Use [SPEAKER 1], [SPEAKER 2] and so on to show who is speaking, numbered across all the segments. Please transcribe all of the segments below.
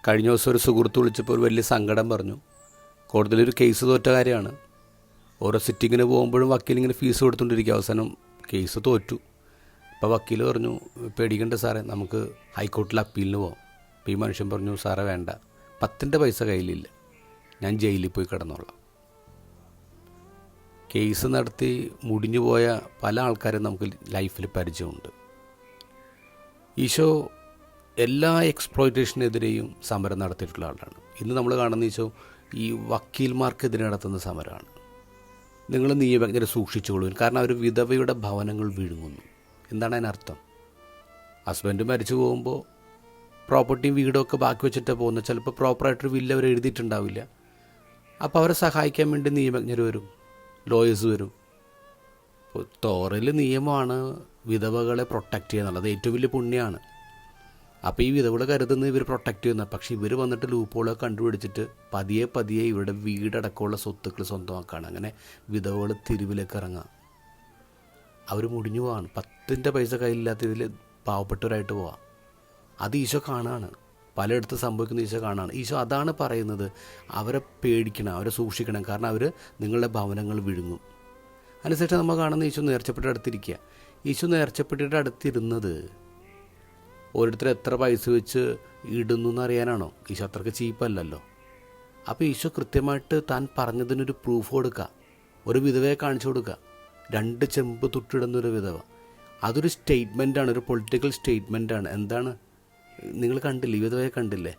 [SPEAKER 1] കഴിഞ്ഞ ദിവസം ഒരു സുഹൃത്ത് വിളിച്ചപ്പോൾ ഒരു വലിയ സങ്കടം പറഞ്ഞു. കോടതിയിലൊരു കേസ് തോറ്റ കാര്യമാണ്. ഓരോ സിറ്റിങ്ങിന് പോകുമ്പോഴും വക്കീലിങ്ങനെ ഫീസ് കൊടുത്തുകൊണ്ടിരിക്കുക. അവസാനം കേസ് തോറ്റു. അപ്പോൾ വക്കീൽ പറഞ്ഞു, പേടിക്കണ്ട സാറേ, നമുക്ക് ഹൈക്കോർട്ടിൽ അപ്പീലിന് പോകാം. അപ്പോൾ ഈ മനുഷ്യൻ പറഞ്ഞു, സാറേ വേണ്ട, 10 പൈസ കയ്യിലില്ല, ഞാൻ ജയിലിൽ പോയി കിടന്നോളാം. കേസ് നടത്തി മുടിഞ്ഞു പോയ പല ആൾക്കാരും നമുക്ക് ലൈഫിൽ പരിചയമുണ്ട്. ഈശോ എല്ലാ എക്സ്പ്ലോയിറ്റേഷനെതിരെയും സമരം നടത്തിയിട്ടുള്ള ആളാണ്. ഇന്ന് നമ്മൾ കാണുന്ന ഈശോ ഈ വക്കീൽമാർക്കെതിരെ നടത്തുന്ന സമരമാണ്. നിങ്ങൾ നിയമജ്ഞരെ സൂക്ഷിച്ചുകൊള്ളൂ, കാരണം അവർ വിധവയുടെ ഭവനങ്ങൾ വിഴുങ്ങുന്നു. എന്താണ് അതിനർത്ഥം? ഹസ്ബൻഡ് മരിച്ചു പോകുമ്പോൾ പ്രോപ്പർട്ടിയും വീടൊക്കെ ബാക്കി വെച്ചിട്ടാണ് പോകുന്നത്. ചിലപ്പോൾ പ്രോപ്പറായിട്ടൊരു വില്ല അവർ എഴുതിയിട്ടുണ്ടാവില്ല. അപ്പോൾ അവരെ സഹായിക്കാൻ വേണ്ടി നിയമജ്ഞർ വരും, ലോയേഴ്സ് വരും. ഇപ്പോൾ തോറയിൽ നിയമമാണ് വിധവകളെ പ്രൊട്ടക്റ്റ് ചെയ്യുക എന്നുള്ളത്. ഏറ്റവും വലിയ പുണ്യമാണ്. അപ്പോൾ ഈ വിധവകളെ കരുതുന്നത് ഇവർ പ്രൊട്ടക്റ്റ് ചെയ്യുന്ന, പക്ഷേ ഇവർ വന്നിട്ട് ലൂപ്പുകളൊക്കെ കണ്ടുപിടിച്ചിട്ട് പതിയെ പതിയെ ഇവരുടെ വീടടക്കമുള്ള സ്വത്തുക്കൾ സ്വന്തമാക്കുകയാണ്. അങ്ങനെ വിധവകൾ തെരുവിലേക്ക് ഇറങ്ങുക. അവർ മുടിഞ്ഞു പോവാണ്. 10 പൈസ കയ്യിലില്ലാത്തതിൽ പാവപ്പെട്ടവരായിട്ട് പോവാം. അത് ഈശോ കാണാണ്. പലയിടത്തും സംഭവിക്കുന്ന ഈശോ കാണാണ്. ഈശോ അതാണ് പറയുന്നത്, അവരെ പേടിക്കണം, അവരെ സൂക്ഷിക്കണം, കാരണം അവർ നിങ്ങളുടെ ഭവനങ്ങൾ വിഴുങ്ങും. അതിനുശേഷം നമ്മൾ കാണുന്ന ഈശോ നേർച്ചപ്പെട്ടിട്ട് അടുത്തിരിക്കുക. ഈശോ നേർച്ചപ്പെട്ടിട്ട് അടുത്തിരുന്നത് ഓരോരുത്തർ എത്ര പൈസ വെച്ച് ഇടുന്നു എന്നറിയാനാണോ? ഈശോ അത്രയ്ക്ക് ചീപ്പല്ലല്ലോ. അപ്പോൾ ഈശോ കൃത്യമായിട്ട് താൻ പറഞ്ഞതിനൊരു പ്രൂഫ് കൊടുക്കുക. ഒരു വിധവയെ കാണിച്ചു കൊടുക്കുക. 2 ചെമ്പ് തൊട്ടിടുന്നൊരു വിധവ. അതൊരു സ്റ്റേറ്റ്മെൻറ്റാണ്, ഒരു പൊളിറ്റിക്കൽ സ്റ്റേറ്റ്മെൻറ്റാണ്. എന്താണ്? നിങ്ങൾ കണ്ടില്ലേ, ഈ വിധവയെ കണ്ടില്ലേ?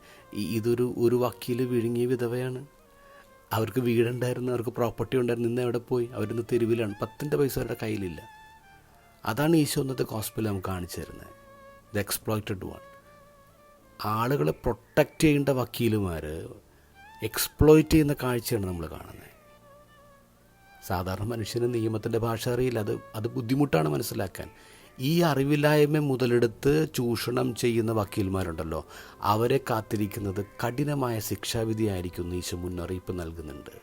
[SPEAKER 1] ഒരു വക്കീൽ വിഴുങ്ങിയ വിധവയാണ്. അവർക്ക് വീടുണ്ടായിരുന്നു, അവർക്ക് പ്രോപ്പർട്ടി ഉണ്ടായിരുന്നു. ഇന്ന് എവിടെ പോയി? അവരിന്ന് തെരുവിലാണ്. 10 പൈസ അവരുടെ കയ്യിലില്ല. അതാണ് ഈശോ ഇന്നത്തെ ഗോസ്പലിൽ നമുക്ക് കാണിച്ചു തരുന്നത്. The exploited one. ആളുകളെ പ്രൊട്ടക്റ്റ് ചെയ്യേണ്ട വക്കീലുമാർ എക്സ്പ്ലോയിറ്റ് ചെയ്യുന്ന കാഴ്ചയാണ് നമ്മൾ കാണുന്നത്. സാധാരണ മനുഷ്യന് നിയമത്തിൻ്റെ ഭാഷ അറിയില്ല. അത് ബുദ്ധിമുട്ടാണ് മനസ്സിലാക്കാൻ. ഈ അറിവില്ലായ്മ മുതലെടുത്ത് ചൂഷണം ചെയ്യുന്ന വക്കീൽമാരുണ്ടല്ലോ, അവരെ കാത്തിരിക്കുന്നത് കഠിനമായ ശിക്ഷാവിധിയായിരിക്കും ഈശോ മുന്നറിയിപ്പ് നൽകുന്നുണ്ട്.